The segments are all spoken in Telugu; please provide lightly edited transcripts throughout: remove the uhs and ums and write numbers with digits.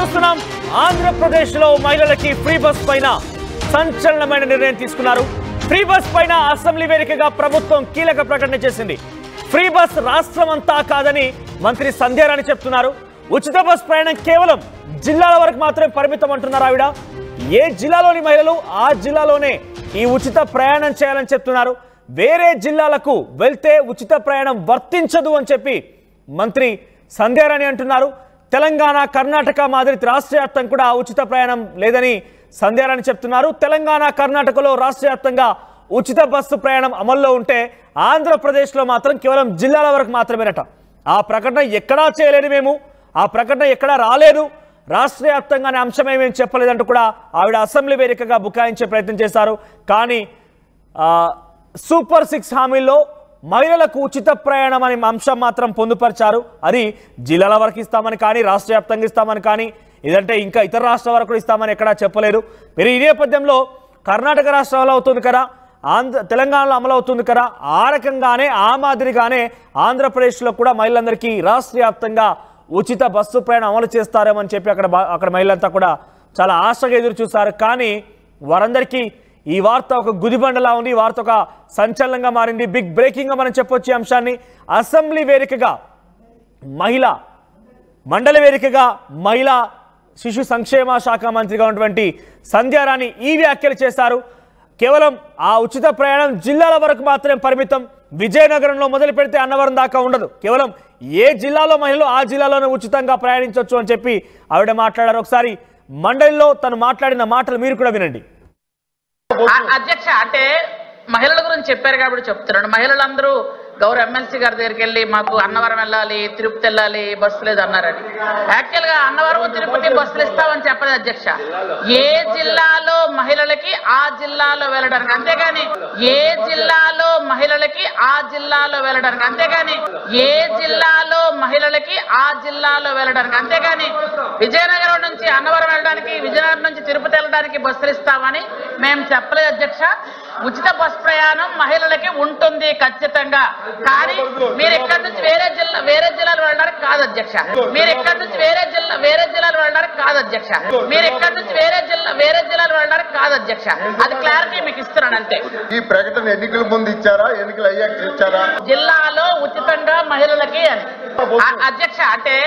చూస్తున్నాం ఆంధ్రప్రదేశ్లో మహిళలకి ఫ్రీ బస్ పైన సంచలనమైన నిర్ణయం తీసుకున్నారు. ఫ్రీ బస్ పైన అసెంబ్లీ వేదికగా ప్రభుత్వం కీలక ప్రకటన చేసింది. ఫ్రీ బస్ రాష్ట్రమంతా కాదని మంత్రి సంధ్యారాణి చెప్తున్నారు. ఉచిత బస్ ప్రయాణం కేవలం జిల్లాల వరకు మాత్రమే పరిమితం అంటున్నారు ఆవిడ. ఏ జిల్లాలోని మహిళలు ఆ జిల్లాలోనే ఈ ఉచిత ప్రయాణం చేయాలని చెప్తున్నారు. వేరే జిల్లాలకు వెళ్తే ఉచిత ప్రయాణం వర్తించదు అని చెప్పి మంత్రి సంధ్యారాణి అంటున్నారు. తెలంగాణ కర్ణాటక మాదిరి రాష్ట్ర వ్యాప్తంగా కూడా ఉచిత ప్రయాణం లేదని సంధ్యారాణి చెప్తున్నారు. తెలంగాణ కర్ణాటకలో రాష్ట్ర వ్యాప్తంగా ఉచిత బస్సు ప్రయాణం అమల్లో ఉంటే ఆంధ్రప్రదేశ్లో మాత్రం కేవలం జిల్లాల వరకు మాత్రమేనట. ఆ ప్రకటన ఎక్కడా చేయలేదు, మేము ఆ ప్రకటన ఎక్కడా రాలేదు, రాష్ట్ర వ్యాప్తంగానే అంశం ఏమేమి చెప్పలేదంటూ కూడా ఆవిడ అసెంబ్లీ వేదికగా బుకాయించే ప్రయత్నం చేశారు. కానీ సూపర్ 6 హామీల్లో మహిళలకు ఉచిత ప్రయాణం అనే అంశం మాత్రం పొందుపరిచారు. అది జిల్లాల వరకు ఇస్తామని కానీ, రాష్ట్ర వ్యాప్తంగా ఇస్తామని కానీ, ఇదంటే ఇంకా ఇతర రాష్ట్రాల వరకు ఇస్తామని ఎక్కడా చెప్పలేదు. మీరు ఈ నేపథ్యంలో కర్ణాటక రాష్ట్రంలో అవుతుంది కదా, తెలంగాణలో అమలు అవుతుంది కదా, ఆ రకంగానే ఆ మాదిరిగానే ఆంధ్రప్రదేశ్లో కూడా మహిళలందరికీ రాష్ట్ర వ్యాప్తంగా ఉచిత బస్సు ప్రయాణం అమలు చేస్తారేమని చెప్పి అక్కడ మహిళలంతా కూడా చాలా ఆశగా ఎదురు చూశారు. కానీ వారందరికీ ఈ వార్త ఒక గుదిబండలా ఉంది. ఈ వార్త ఒక సంచలనంగా మారింది. బిగ్ బ్రేకింగ్గా మనం చెప్పొచ్చు ఈ అంశాన్ని. అసెంబ్లీ వేదికగా మండలి వేదికగా మహిళా శిశు సంక్షేమ శాఖ మంత్రిగా ఉన్నటువంటి సంధ్యారాణి ఈ వ్యాఖ్యలు చేశారు. కేవలం ఆ ఉచిత ప్రయాణం జిల్లాల వరకు మాత్రమే పరిమితం. విజయనగరంలో మొదలు పెడితే అన్నవరం దాకా ఉండదు. కేవలం ఏ జిల్లాలో మహిళలు ఆ జిల్లాలోనే ఉచితంగా ప్రయాణించవచ్చు అని చెప్పి ఆవిడ మాట్లాడారు. ఒకసారి మండలిలో తను మాట్లాడిన మాటలు మీరు కూడా వినండి. అధ్యక్ష, అంటే మహిళల గురించి చెప్పారు కాబట్టి చెప్తున్నాను. మహిళలందరూ గౌరవ ఎమ్మెల్సీ గారి దగ్గరికి వెళ్ళి మాకు అన్నవరం వెళ్ళాలి, తిరుపతి వెళ్ళాలి, బస్సు లేదు అన్నారని. యాక్చువల్ గా అన్నవరం తిరుపతి బస్సులు ఇస్తామని చెప్పలేదు అధ్యక్ష. ఏ జిల్లాలో మహిళలకి ఆ జిల్లాలో వెళ్ళడానికి, అంతేగాని ఏ జిల్లాలో మహిళలకి ఆ జిల్లాలో వెళ్ళడానికి, అంతేగాని ఏ జిల్లాలో మహిళలకి ఆ జిల్లాలో వెళ్ళడానికి, అంతేగాని విజయనగరం నుంచి అన్నవరం వెళ్ళడానికి, విజయనగరం నుంచి తిరుపతి వెళ్ళడానికి బస్సులు ఇస్తామని మేము చెప్పలేదు అధ్యక్ష. ఉచిత బస్ ప్రయాణం మహిళలకి ఉంటుంది ఖచ్చితంగా. కానీ మీరు ఎక్కడి నుంచి వేరే జిల్లాలు వెళ్ళడానికి కాదు అధ్యక్ష. మీరు ఎక్కడి నుంచి వేరే జిల్లాలు వెళ్ళడానికి కాదు అధ్యక్ష. మీరు ఎక్కడి నుంచి వేరే జిల్లాలు వెళ్ళడానికి కాదు అధ్యక్ష. అది క్లారిటీ మీకు ఇస్తున్నాను అంతే. ఈ ప్రకటన ఎన్నికల ముందు ఇచ్చారా, ఎన్నికలు అయ్యాక ఇచ్చారా? జిల్లాలో ఉచితంగా మహిళలకి అని అధ్యక్ష. అంటే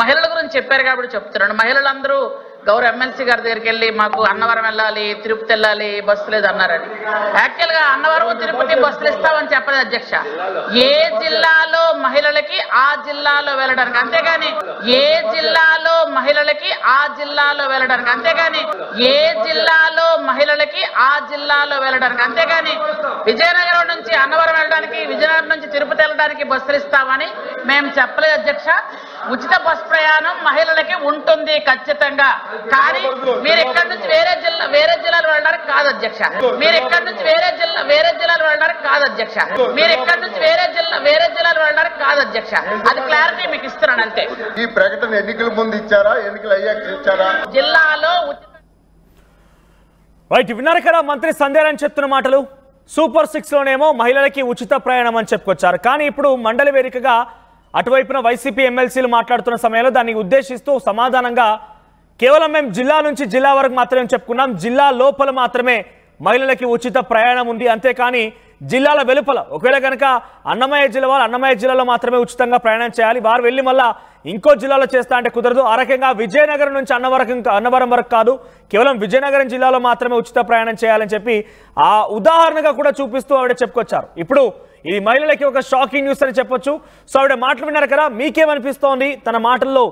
మహిళల గురించి చెప్పారు కాబట్టి చెప్తున్నాను. మహిళలందరూ గౌరవ ఎమ్మెల్సీ గారి దగ్గరికి వెళ్ళి మాకు అన్నవరం వెళ్ళాలి, తిరుపతి వెళ్ళాలి, బస్సు లేదు అన్నారని. యాక్చువల్ గా అన్నవరం తిరుపతి బస్సులు ఇస్తామని చెప్పలేదు అధ్యక్ష. ఏ జిల్లాలో మహిళలకి ఆ జిల్లాలో వెళ్ళడానికి, అంతేగాని ఏ జిల్లాలో మహిళలకి ఆ జిల్లాలో వెళ్ళడానికి, అంతేగాని ఏ జిల్లాలో మహిళలకి ఆ జిల్లాలో వెళ్ళడానికి, అంతేగాని విజయనగరం నుంచి అన్నవరం వెళ్ళడానికి, విజయనగరం నుంచి తిరుపతి వెళ్ళడానికి బస్సులు ఇస్తామని మేము చెప్పలేదు అధ్యక్ష. ఉచిత బస్ ప్రయాణం మహిళలకి ఉంటుంది ఖచ్చితంగా. కానీ మీరు ఎక్కడి నుంచి వేరే జిల్లాలు వెళ్ళడానికి కాదు అధ్యక్ష. మీరు ఎక్కడి నుంచి వేరే జిల్లాలు వెళ్ళడానికి కాదు అధ్యక్ష. మీరు ఎక్కడి నుంచి వేరే జిల్లాలు వెళ్ళడానికి కాదు అధ్యక్ష. అది క్లారిటీ మీకు ఇస్తున్నాను అంతే. ఈ ప్రకటన ఎన్నికల ముందు ఇచ్చారా, ఎన్నికలు అయ్యాక ఇచ్చారా? జిల్లాలో రైట్, విన్నారు కదా మంత్రి సంధ్యారాణి చెప్తున్న మాటలు. సూపర్ 6 లోనేమో మహిళలకి ఉచిత ప్రయాణం అని చెప్పుకొచ్చారు. కానీ ఇప్పుడు మండలి వేదికగా అటువైపున వైసీపీ ఎమ్మెల్సీలు మాట్లాడుతున్న సమయంలో దాన్ని ఉద్దేశిస్తూ సమాధానంగా కేవలం మేము జిల్లా నుంచి జిల్లా వరకు మాత్రమే చెప్పుకున్నాం, జిల్లా లోపల మాత్రమే మహిళలకి ఉచిత ప్రయాణం ఉంది, అంతేకాని జిల్లాల వెలుపల ఒకవేళ కనుక అన్నమయ్య జిల్లా వాళ్ళు అన్నమయ్య జిల్లాలో మాత్రమే ఉచితంగా ప్రయాణం చేయాలి, వారు వెళ్ళి మళ్ళీ ఇంకో జిల్లాలో చేస్తా అంటే కుదరదు. ఆ రకంగా విజయనగరం నుంచి అన్నవరం వరకు కాదు, కేవలం విజయనగరం జిల్లాలో మాత్రమే ఉచిత ప్రయాణం చేయాలని చెప్పి ఆ ఉదాహరణగా కూడా చూపిస్తూ ఆవిడ చెప్పుకొచ్చారు. ఇప్పుడు ఇది మహిళలకి ఒక షాకింగ్ న్యూస్ అని చెప్పొచ్చు. సో ఆవిడ మాటలు విన్నారు కదా, మీకేమనిపిస్తోంది? తన మాటల్లో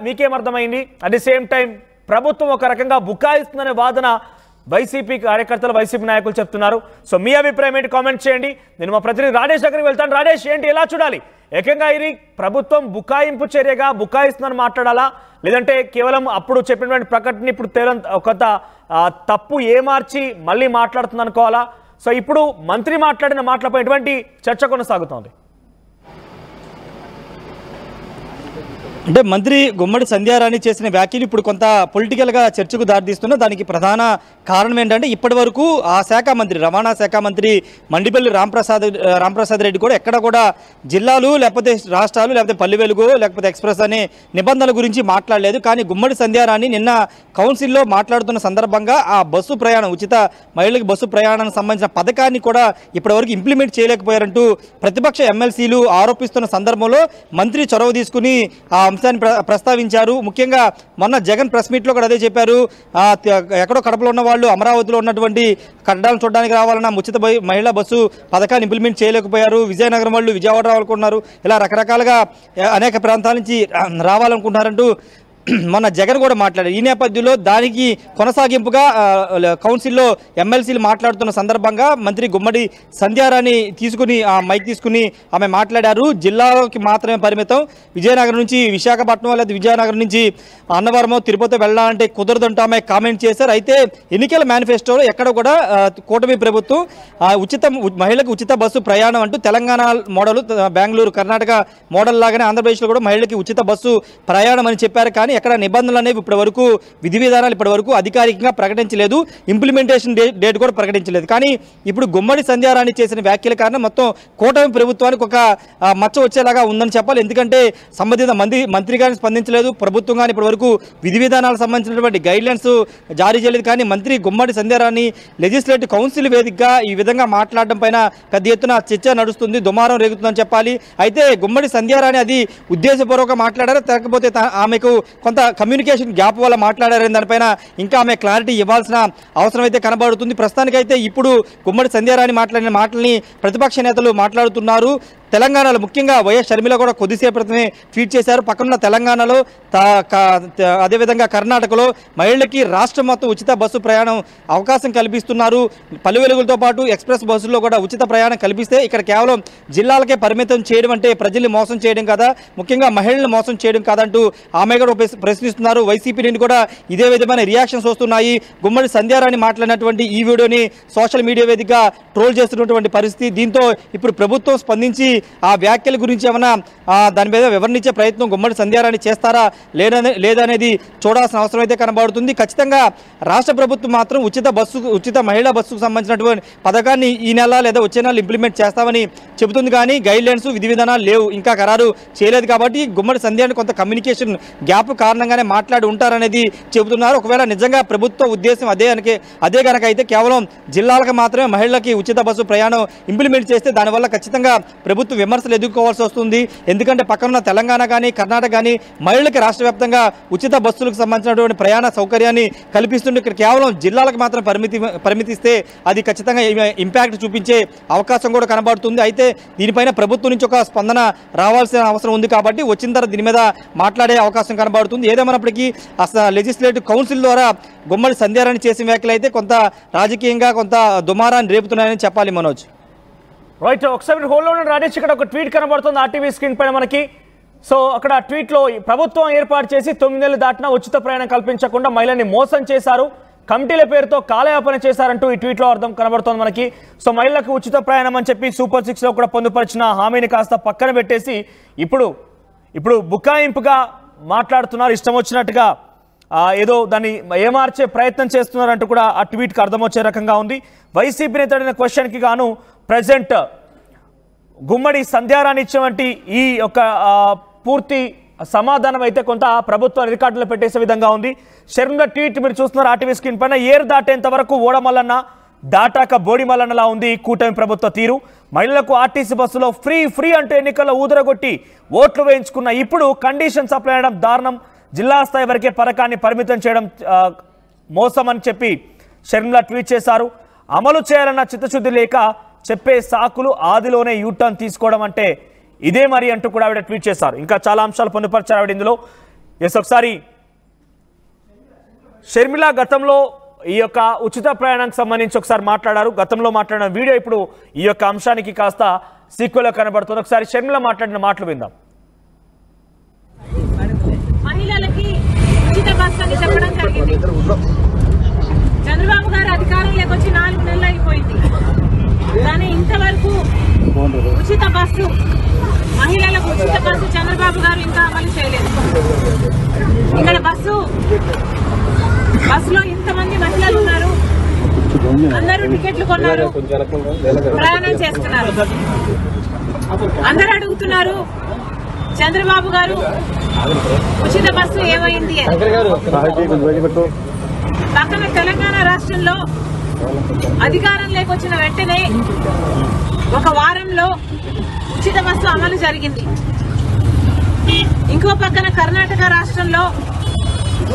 మీకేమర్థమైంది? అట్ ది సేమ్ టైం ప్రభుత్వం ఒక రకంగా బుకాయిస్తుందనే వాదన వైసీపీ కార్యకర్తలు, వైసీపీ నాయకులు చెప్తున్నారు. సో మీ అభిప్రాయం ఏంటి? కామెంట్ చేయండి. నేను మా ప్రతినిధి రాజేష్ దగ్గరికి వెళ్తాను. రాజేష్, ఏంటి, ఎలా చూడాలి? ఏకంగా ఇది ప్రభుత్వం బుకాయింపు చర్యగా బుకాయిస్తుందని మాట్లాడాలా, లేదంటే కేవలం అప్పుడు చెప్పినటువంటి ప్రకటన ఇప్పుడు ఒక తప్పు ఏమార్చి మళ్ళీ మాట్లాడుతుంది అనుకోవాలా? సో ఇప్పుడు మంత్రి మాట్లాడిన మాటలపై ఎటువంటి చర్చ కొనసాగుతోంది? అంటే మంత్రి గుమ్మడి సంధ్యారాణి చేసిన వ్యాఖ్యలు ఇప్పుడు కొంత పొలిటికల్గా చర్చకు దారితీస్తున్నా. దానికి ప్రధాన కారణం ఏంటంటే ఇప్పటి వరకు ఆ శాఖ మంత్రి రవాణా శాఖ మంత్రి మండిపల్లి రాంప్రసాద్ రెడ్డి కూడా ఎక్కడ కూడా జిల్లాలు లేకపోతే రాష్ట్రాలు లేకపోతే పల్లె వెలుగు లేకపోతే ఎక్స్ప్రెస్ అనే నిబంధనల గురించి మాట్లాడలేదు. కానీ గుమ్మడి సంధ్యారాణి నిన్న కౌన్సిల్లో మాట్లాడుతున్న సందర్భంగా ఆ బస్సు ప్రయాణం ఉచిత మహిళలకు బస్సు ప్రయాణానికి సంబంధించిన పథకాన్ని కూడా ఇప్పటివరకు ఇంప్లిమెంట్ చేయలేకపోయారంటూ ప్రతిపక్ష ఎమ్మెల్సీలు ఆరోపిస్తున్న సందర్భంలో మంత్రి చొరవ తీసుకుని ఆ అంశాన్ని ప్రస్తావించారు. ముఖ్యంగా మొన్న జగన్ ప్రెస్ మీట్లో కూడా అదే చెప్పారు. ఎక్కడో కడపలో ఉన్న వాళ్ళు అమరావతిలో ఉన్నటువంటి కట్టడాలను చూడడానికి రావాలన్న ఉచిత మహిళా బస్సు పథకాన్ని ఇంప్లిమెంట్ చేయలేకపోయారు. విజయనగరం వాళ్ళు విజయవాడ రావాలనుకుంటున్నారు. ఇలా రకరకాలుగా అనేక ప్రాంతాల నుంచి రావాలనుకుంటున్నారంటూ మొన్న జగన్ కూడా మాట్లాడారు. ఈ నేపథ్యంలో దానికి కొనసాగింపుగా కౌన్సిల్లో ఎమ్మెల్సీలు మాట్లాడుతున్న సందర్భంగా మంత్రి గుమ్మడి సంధ్యారాణి తీసుకుని ఆ మైక్ తీసుకుని ఆమె మాట్లాడారు. జిల్లాకి మాత్రమే పరిమితం, విజయనగరం నుంచి విశాఖపట్నం లేదా విజయనగరం నుంచి అన్నవరమో తిరుపతి వెళ్ళాలంటే కుదరదంటూ ఆమె కామెంట్ చేశారు. అయితే ఎన్నికల మేనిఫెస్టోలో ఎక్కడ కూడా కూటమి ప్రభుత్వం మహిళలకు ఉచిత బస్సు ప్రయాణం అంటూ తెలంగాణ మోడల్, బెంగళూరు కర్ణాటక మోడల్ లాగానే ఆంధ్రప్రదేశ్లో కూడా మహిళలకి ఉచిత బస్సు ప్రయాణం అని చెప్పారు. కానీ ఎక్కడ నిబంధనలు అనేవి ఇప్పటి వరకు విధి విధానాలు ఇప్పటి వరకు అధికారికంగా ప్రకటించలేదు, ఇంప్లిమెంటేషన్ డేట్ కూడా ప్రకటించలేదు. కానీ ఇప్పుడు గుమ్మడి సంధ్యారాణి చేసిన వ్యాఖ్యల కారణం మొత్తం కూటమి ప్రభుత్వానికి ఒక మచ్చ వచ్చేలాగా ఉందని చెప్పాలి. ఎందుకంటే సంబంధిత మంత్రి గారిని స్పందించలేదు, ప్రభుత్వం కానీ ఇప్పటి వరకు విధి విధానాలకు సంబంధించినటువంటి గైడ్లైన్స్ జారీ చేయలేదు. కానీ మంత్రి గుమ్మడి సంధ్యారాణి లెజిస్లేటివ్ కౌన్సిల్ వేదికగా ఈ విధంగా మాట్లాడడం పైన పెద్ద ఎత్తున చర్చ నడుస్తుంది, దుమారం రేగుతుందని చెప్పాలి. అయితే గుమ్మడి సంధ్యారాణి అది ఉద్దేశపూర్వకంగా మాట్లాడారా లేకపోతే ఆమెకు కొంత కమ్యూనికేషన్ గ్యాప్ వల్ల మాట్లాడారని దానిపైన ఇంకా ఆమె క్లారిటీ ఇవ్వాల్సిన అవసరం అయితే కనబడుతుంది. ప్రస్తుతానికైతే ఇప్పుడు గుమ్మడి సంధ్యారాణి మాట్లాడిన మాటల్ని ప్రతిపక్ష నేతలు మాట్లాడుతున్నారు. తెలంగాణలో ముఖ్యంగా వైఎస్ షర్మిల కూడా కొద్దిసేపు క్రితమే ట్వీట్ చేశారు. పక్కనున్న తెలంగాణలో అదేవిధంగా కర్ణాటకలో మహిళలకి రాష్ట్రం మొత్తం ఉచిత బస్సు ప్రయాణం అవకాశం కల్పిస్తున్నారు. పలు వెలుగులతో పాటు ఎక్స్ప్రెస్ బస్సుల్లో కూడా ఉచిత ప్రయాణం కల్పిస్తే ఇక్కడ కేవలం జిల్లాలకే పరిమితం చేయడం అంటే ప్రజల్ని మోసం చేయడం కదా, ముఖ్యంగా మహిళలను మోసం చేయడం కాదంటూ ఆమె కూడా ప్రశ్నిస్తున్నారు. వైసీపీ నుండి కూడా ఇదే విధమైన రియాక్షన్స్ వస్తున్నాయి. గుమ్మడి సంధ్యారాణి మాట్లాడినటువంటి ఈ వీడియోని సోషల్ మీడియా వేదికగా ట్రోల్ చేస్తున్నటువంటి పరిస్థితి. దీంతో ఇప్పుడు ప్రభుత్వం స్పందించి ఆ వ్యాఖ్యల గురించి ఏమైనా దాని మీద వివరణించే ప్రయత్నం గుమ్మడి సంధ్యారాణి చేస్తారా లేదనేది చూడాల్సిన అవసరం అయితే కనబడుతుంది. ఖచ్చితంగా రాష్ట్ర ప్రభుత్వం మాత్రం ఉచిత మహిళా బస్సుకు సంబంధించినటువంటి పథకాన్ని ఈ నెల లేదా వచ్చే నెల ఇంప్లిమెంట్ చేస్తామని చెబుతుంది. కానీ గైడ్ లైన్స్ విధి విధానాలు లేవు, ఇంకా ఖరారు చేయలేదు. కాబట్టి గుమ్మడి సంధ్యారాణి కొంత కమ్యూనికేషన్ గ్యాప్ కారణంగానే మాట్లాడి ఉంటారనేది చెబుతున్నారు. ఒకవేళ నిజంగా ప్రభుత్వ ఉద్దేశం అదే కనుక అయితే కేవలం జిల్లాలకు మాత్రమే మహిళలకి ఉచిత బస్సు ప్రయాణం ఇంప్లిమెంట్ చేస్తే దానివల్ల ఖచ్చితంగా ప్రభుత్వం విమర్శలు ఎదుర్కోవాల్సి వస్తుంది. ఎందుకంటే పక్కనున్న తెలంగాణ కానీ కర్ణాటక కానీ మహిళలకి రాష్ట్ర వ్యాప్తంగా ఉచిత బస్సులకు సంబంధించినటువంటి ప్రయాణ సౌకర్యాన్ని కల్పిస్తుంటే ఇక్కడ కేవలం జిల్లాలకు మాత్రం పరిమితిస్తే అది ఖచ్చితంగా ఇంపాక్ట్ చూపించే అవకాశం కూడా కనబడుతుంది. అయితే దీనిపైన ప్రభుత్వం నుంచి ఒక స్పందన రావాల్సిన అవసరం ఉంది. కాబట్టి వచ్చిన తర్వాత దీని మీద మాట్లాడే అవకాశం కనబడుతుంది. ఏదేమైనప్పటికీ లెజిస్లేటివ్ కౌన్సిల్ ద్వారా గుమ్మడి సంధ్యారాణి చేసిన వ్యాఖ్యలు అయితే కొంత రాజకీయంగా కొంత దుమారాన్ని రేపుతున్నాయని చెప్పాలి. మనోజ్ రైట్, ఒకసారి హోల్డ్ లో రాజేష్ ఇక్కడ ఒక ట్వీట్ కనబడుతుంది ఆర్టీవీ స్క్రీన్ పైన మనకి. సో అక్కడ ట్వీట్లో ప్రభుత్వం ఏర్పాటు చేసి 9 నెలలు దాటినా ఉచిత ప్రయాణం కల్పించకుండా మహిళల్ని మోసం చేశారు, కమిటీల పేరుతో కాలయాపన చేశారంటూ ఈ ట్వీట్లో అర్థం కనబడుతోంది మనకి. సో మహిళలకు ఉచిత ప్రయాణం అని చెప్పి సూపర్ 6లో కూడా పొందుపరిచిన హామీని కాస్త పక్కన పెట్టేసి ఇప్పుడు బుకాయింపుగా మాట్లాడుతున్నారు. ఇష్టం వచ్చినట్టుగా ఏదో దాన్ని ఏమార్చే ప్రయత్నం చేస్తున్నారంటూ కూడా ఆ ట్వీట్కి అర్థం వచ్చే రకంగా ఉంది. వైసీపీ నేత అడిగిన క్వశ్చన్కి గాను ప్రజెంట్ గుమ్మడి సంధ్యారాణి ఇచ్చినటువంటి ఈ యొక్క పూర్తి సమాధానం అయితే కొంత ప్రభుత్వ రికార్డులో పెట్టేసే విధంగా ఉంది. షర్మిల ట్వీట్ మీరు చూస్తున్నారు ఆర్టీవీ స్క్రీన్ పైన. ఏరు దాటేంత వరకు ఓడమల్లన్న దాటాక బోడిమల్లన్నలా ఉంది కూటమి ప్రభుత్వ తీరు. మహిళలకు ఆర్టీసీ బస్సులో ఫ్రీ అంటూ ఎన్నికల్లో ఊదరగొట్టి ఓట్లు వేయించుకున్న ఇప్పుడు కండిషన్స్ అప్లై చేయడం దారుణం, జిల్లా స్థాయి వరకే పథకాన్ని పరిమితం చేయడం మోసం అని చెప్పి షర్మిల ట్వీట్ చేశారు. అమలు చేయాలన్న చిత్తశుద్ధి లేక చెప్పే సాకులు ఆదిలోనే యూటర్న్ తీసుకోవడం అంటే ఇదే మరి అంటూ కూడా ఆవిడ ట్వీట్ చేశారు. ఇంకా చాలా అంశాలు పొందుపరిచారు ఆవిడ ఇందులో. ఒకసారి షర్మిల గతంలో ఈ యొక్క ఉచిత ప్రయాణానికి సంబంధించి ఒకసారి మాట్లాడారు. గతంలో మాట్లాడిన వీడియో ఇప్పుడు ఈ యొక్క అంశానికి కాస్త సీక్వెల్ కనబడుతుంది. ఒకసారి షర్మిల మాట్లాడిన మాటలు విందాం. మహిళలకి ఉచిత బస్ అని చెప్పడం జరిగింది. చంద్రబాబు గారు అధికారంలోకి వచ్చి 4 నెలలు అయిపోయింది. కానీ ఇంతవరకు ఉచిత బస్సు మహిళలకు ఉచిత బస్సు చంద్రబాబు గారు ఇంకా అమలు చేయలేదు. ఇక్కడ బస్సులో ఇంతమంది మహిళలు ఉన్నారు, అందరూ టికెట్లు కొన్నారు, ప్రయాణం చేస్తున్నారు. అందరూ అడుగుతున్నారు చంద్రబాబు గారు ఉచిత బస్సు ఏమైంది అని. పక్కన తెలంగాణ రాష్ట్రంలో అధికారంలోకి వచ్చిన వెంటనే ఒక వారంలో ఉచిత బస్సు అమలు జరిగింది. ఇంకో పక్కన కర్ణాటక రాష్ట్రంలో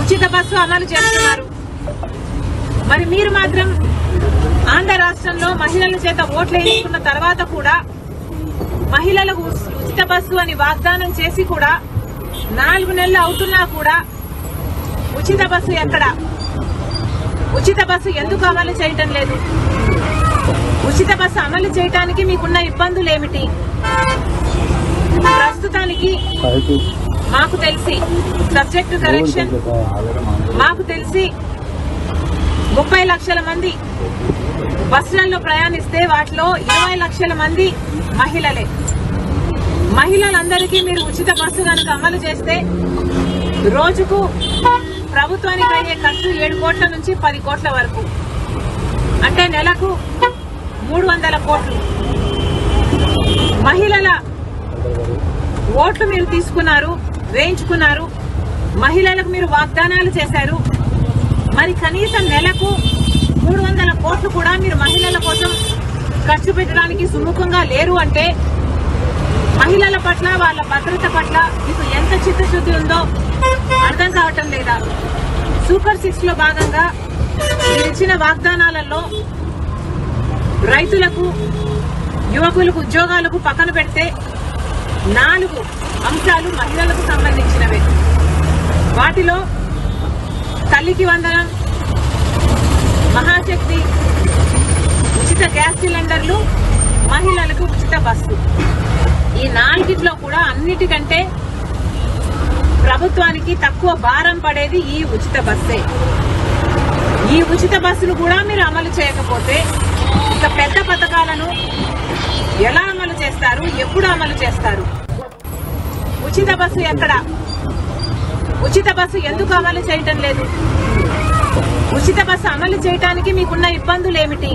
ఉచిత బస్సు అమలు చేస్తున్నారు. మరి మీరు మాత్రం ఆంధ్ర రాష్ట్రంలో మహిళల చేత ఓట్లు వేయించుకున్న తర్వాత కూడా మహిళలకు ఉచిత బస్సు అని వాగ్దానం చేసి కూడా 4 నెలలు అవుతున్నా కూడా ఉచిత బస్సు ఎక్కడ? ఉచిత బస్సు ఎందుకు అమలు చేయటం లేదు? ఉచిత బస్సు అమలు చేయటానికి మీకున్న ఇబ్బందులు ఏమిటి? ప్రస్తుతానికి మాకు తెలిసి సబ్జెక్టు కరెక్షన్ మాకు తెలిసి 30 లక్షల మంది బస్సులలో ప్రయాణిస్తే వాటిలో 20 లక్షల మంది మహిళలే. మహిళలందరికీ మీరు ఉచిత బస్సు కనుక అమలు చేస్తే రోజుకు ప్రభుత్వానికి అయ్యే ఖర్చు 7 కోట్ల నుంచి 10 కోట్ల వరకు, అంటే నెలకు 300 కోట్లు. మహిళల ఓట్లు మీరు తీసుకున్నారు, వేయించుకున్నారు, మహిళలకు మీరు వాగ్దానాలు చేశారు. మరి కనీసం నెలకు 300 కోట్లు కూడా మీరు మహిళల కోసం ఖర్చు పెట్టడానికి సుముఖంగా లేరు అంటే మహిళల పట్ల, వాళ్ళ భద్రత పట్ల మీకు ఎంత చిత్తశుద్ధి ఉందో అర్థం కావటం లేదా? సూపర్ 6 లో భాగంగా మీరు ఇచ్చిన వాగ్దానాలలో రైతులకు, యువకులకు ఉద్యోగాలకు పక్కన పెడితే 4 అంశాలు మహిళలకు సంబంధించినవే. వాటిలో తల్లికి వందనం, మహాశక్తి, ఉచిత గ్యాస్ సిలిండర్లు, మహిళలకు ఉచిత బస్సు. ఈ 4టిలో కూడా అన్నిటికంటే ప్రభుత్వానికి తక్కువ భారం పడేది ఈ ఉచిత బస్సే. ఈ ఉచిత బస్సులు కూడా మీరు అమలు చేయకపోతే ఇక పెద్ద పథకాలను ఎలా అమలు చేస్తారు? ఎప్పుడు అమలు చేస్తారు? ఉచిత బస్సు ఎక్కడ? ఉచిత బస్సు ఎందుకు అమలు చేయటం లేదు? ఉచిత బస్సు అమలు చేయటానికి మీకున్న ఇబ్బందులు ఏమిటి?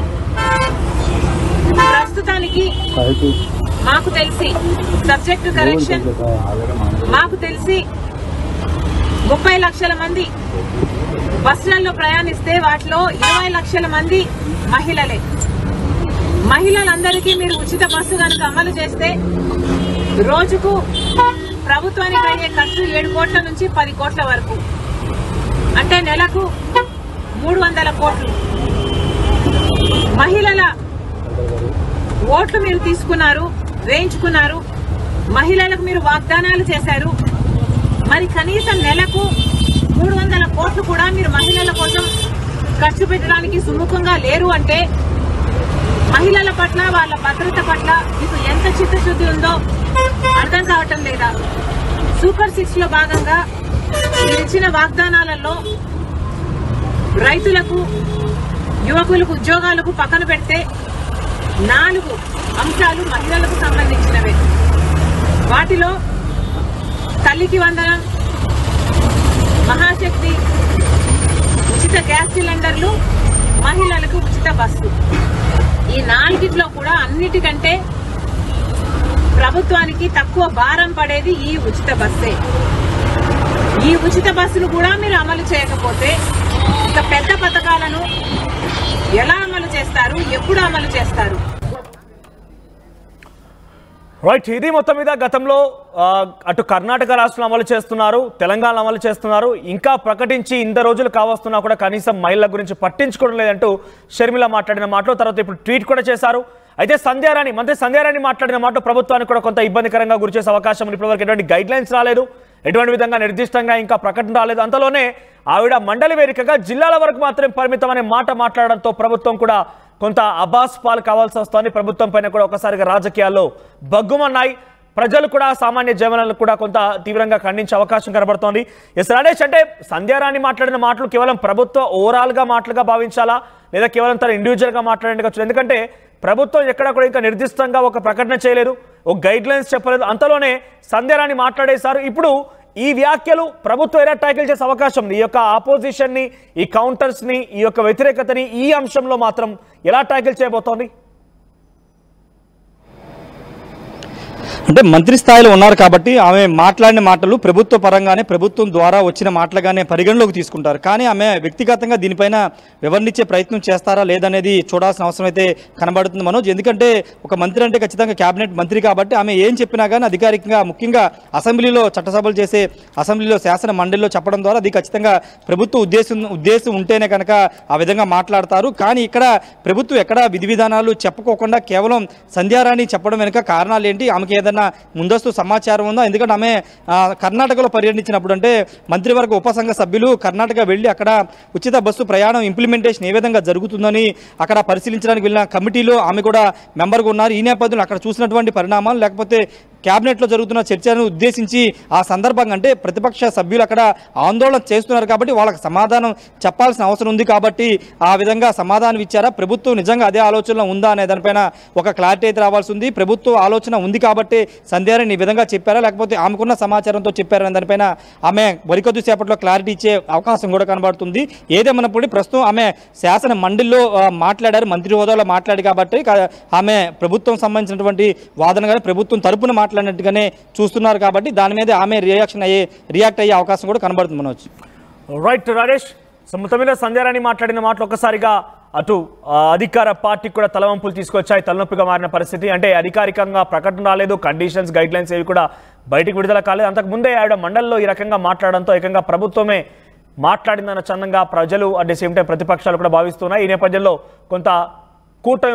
ప్రస్తుతానికి మాకు తెలిసి సబ్జెక్టు కరెక్షన్ మాకు తెలిసి 30 లక్షల మంది బస్సులలో ప్రయాణిస్తే వాటిలో 20 లక్షల మంది మహిళలే. మహిళలందరికీ మీరు ఉచిత బస్సు కనుక అమలు చేస్తే రోజుకు ప్రభుత్వానికి అయ్యే ఖర్చు 7 కోట్ల నుంచి 10 కోట్ల వరకు, అంటే నెలకు 300 కోట్లు. మహిళల ఓట్లు మీరు తీసుకున్నారు, వేయించుకున్నారు, మహిళలకు మీరు వాగ్దానాలు చేశారు. మరి కనీసం నెలకు 300 కోట్లు కూడా మీరు మహిళల కోసం ఖర్చు పెట్టడానికి సుముఖంగా లేరు అంటే మహిళల పట్ల, వాళ్ళ భద్రత పట్ల మీకు ఎంత చిత్తశుద్ధి ఉందో అర్థం కావటం లేదా? సూపర్ 6 లో భాగంగా మీరు ఇచ్చిన వాగ్దానాలలో రైతులకు, యువకులకు ఉద్యోగాలకు పక్కన పెడితే 4 అంశాలు మహిళలకు సంబంధించినవే. వాటిలో తల్లికి వందనం, మహాశక్తి, ఉచిత గ్యాస్ సిలిండర్లు, మహిళలకు ఉచిత బస్సు. ఈ 4టిలో కూడా అన్నిటికంటే ప్రభుత్వానికి తక్కువ భారం పడేది ఈ ఉచిత బస్సే. ఈ ఉచిత బస్సులు కూడా మీరు అమలు చేయకపోతే ఇక పెద్ద పథకాలను ఎలా అమలు చేస్తారు? ఎప్పుడు అమలు చేస్తారు? రైట్, ఇది మొత్తం మీద గతంలో అటు కర్ణాటక రాష్ట్రంలో అమలు చేస్తున్నారు, తెలంగాణ అమలు చేస్తున్నారు, ఇంకా ప్రకటించి ఇంత రోజులు కావస్తున్నా కూడా కనీసం మహిళల గురించి పట్టించుకోవడం లేదంటూ షర్మిల మాట్లాడిన మాటలు, తర్వాత ఇప్పుడు ట్వీట్ కూడా చేశారు. అయితే మంత్రి సంధ్యారాణి మాట్లాడిన మాట ప్రభుత్వానికి కూడా కొంత ఇబ్బందికరంగా గురిచేసే అవకాశం. ఇప్పటివరకు ఎటువంటి గైడ్ లైన్స్ రాలేదు, ఎటువంటి విధంగా నిర్దిష్టంగా ఇంకా ప్రకటన రాలేదు. అంతలోనే ఆవిడ మండలి వేదికగా జిల్లాల వరకు మాత్రమే పరిమితం అనే మాట మాట్లాడడంతో ప్రభుత్వం కూడా కొంత అబాస్ పాలు కావాల్సి వస్తోంది. ప్రభుత్వం పైన కూడా ఒకసారిగా రాజకీయాల్లో బగ్గుమన్నాయి. ప్రజలు కూడా, సామాన్య జనాలను కూడా కొంత తీవ్రంగా ఖండించే అవకాశం కనబడుతోంది. ఎస్ రాజేష్, అంటే సంధ్యారాణి మాట్లాడిన మాటలు కేవలం ప్రభుత్వ ఓవరాల్గా మాటలుగా భావించాలా, లేదా కేవలం తన ఇండివిజువల్గా మాట్లాడేది కావచ్చు? ఎందుకంటే ప్రభుత్వం ఎక్కడా కూడా ఇంకా నిర్దిష్టంగా ఒక ప్రకటన చేయలేదు, ఒక గైడ్ లైన్స్ చెప్పలేదు. అంతలోనే సంధ్యారాణి మాట్లాడేశారు. ఇప్పుడు ఈ వ్యాఖ్యలు ప్రభుత్వం ఎలా ట్యాకిల్ చేసే అవకాశం ఉంది? ఈ యొక్క ఆపోజిషన్ని, ఈ కౌంటర్స్ని, ఈ యొక్క వ్యతిరేకతని ఈ అంశంలో మాత్రం ఎలా ట్యాకిల్ చేయబోతోంది? అంటే మంత్రి స్థాయిలో ఉన్నారు కాబట్టి ఆమె మాట్లాడిన మాటలు ప్రభుత్వ పరంగానే, ప్రభుత్వం ద్వారా వచ్చిన మాటలుగానే పరిగణలోకి తీసుకుంటారు. కానీ ఆమె వ్యక్తిగతంగా దీనిపైన వివరణించే ప్రయత్నం చేస్తారా లేదనేది చూడాల్సిన అవసరం అయితే కనబడుతుంది మనోజ్. ఎందుకంటే ఒక మంత్రి అంటే ఖచ్చితంగా కేబినెట్ మంత్రి కాబట్టి ఆమె ఏం చెప్పినా కానీ అధికారికంగా, ముఖ్యంగా అసెంబ్లీలో చట్టసభలు చేసే అసెంబ్లీలో శాసన మండలిలో చెప్పడం ద్వారా అది ఖచ్చితంగా ప్రభుత్వ ఉద్దేశం ఉంటేనే కనుక ఆ విధంగా మాట్లాడతారు. కానీ ఇక్కడ ప్రభుత్వం ఎక్కడ విధి విధానాలు చెప్పుకోకుండా కేవలం సంధ్యారాణి చెప్పడం వెనుక కారణాలు ఏంటి? ఆమెకి ఏదైనా ముందస్తు సమాచారం ఉందా? ఎందుకంటే ఆమె కర్ణాటకలో పర్యటించినప్పుడు, అంటే మంత్రివర్గ ఉపసంఘ సభ్యులు కర్ణాటక వెళ్ళి అక్కడ ఉచిత బస్సు ప్రయాణం ఇంప్లిమెంటేషన్ ఏ విధంగా జరుగుతుందని అక్కడ పరిశీలించడానికి వెళ్ళిన కమిటీలో ఆమె కూడా మెంబర్గా ఉన్నారు. ఈ నేపథ్యంలో అక్కడ చూసినటువంటి పరిణామాలు, లేకపోతే క్యాబినెట్లో జరుగుతున్న చర్చను ఉద్దేశించి ఆ సందర్భంగా, అంటే ప్రతిపక్ష సభ్యులు అక్కడ ఆందోళన చేస్తున్నారు కాబట్టి వాళ్ళకి సమాధానం చెప్పాల్సిన అవసరం ఉంది కాబట్టి ఆ విధంగా సమాధానం ఇచ్చారా? ప్రభుత్వం నిజంగా అదే ఆలోచనలో ఉందా అనే దానిపైన ఒక క్లారిటీ అయితే రావాల్సి ఉంది. ప్రభుత్వ ఆలోచన ఉంది కాబట్టి సంధ్యారాణి ఈ విధంగా చెప్పారా, లేకపోతే ఆమెకున్న సమాచారంతో చెప్పారనే దానిపైన ఆమె మరికొద్ది సేపట్లో క్లారిటీ ఇచ్చే అవకాశం కూడా కనబడుతుంది. ఏదేమన్నప్పుడు ప్రస్తుతం ఆమె శాసన మండలిలో మాట్లాడారు, మంత్రి హోదాలో మాట్లాడి కాబట్టి ఆమె ప్రభుత్వం సంబంధించినటువంటి వాదన కానీ ప్రభుత్వం తరపున మాట్లాడినట్టుగానే చూస్తున్నారు కాబట్టి దాని మీద ఆమె రియాక్ట్ అయ్యే అవకాశం కూడా కనబడుతుంది మనోజ్. రైట్ రాజేష్, మొత్తం మీద సంధ్యారాణి మాట్లాడిన మాటలు ఒక్కసారిగా అటు అధికార పార్టీకి కూడా తలవంపులు తీసుకొచ్చాయి, తలనొప్పిగా మారిన పరిస్థితి. అంటే అధికారికంగా ప్రకటన రాలేదు, కండిషన్స్, గైడ్ లైన్స్ ఏవి కూడా బయటికి విడుదల కాలేదు. అంతకుముందే ఆవిడ మండలిలో ఈ రకంగా మాట్లాడడంతో ఏకంగా ప్రభుత్వమే మాట్లాడిందన్న చందంగా ప్రజలు అట్ ది సేమ్ టైం ప్రతిపక్షాలు కూడా భావిస్తున్నాయి. ఈ నేపథ్యంలో కొంత కూటమి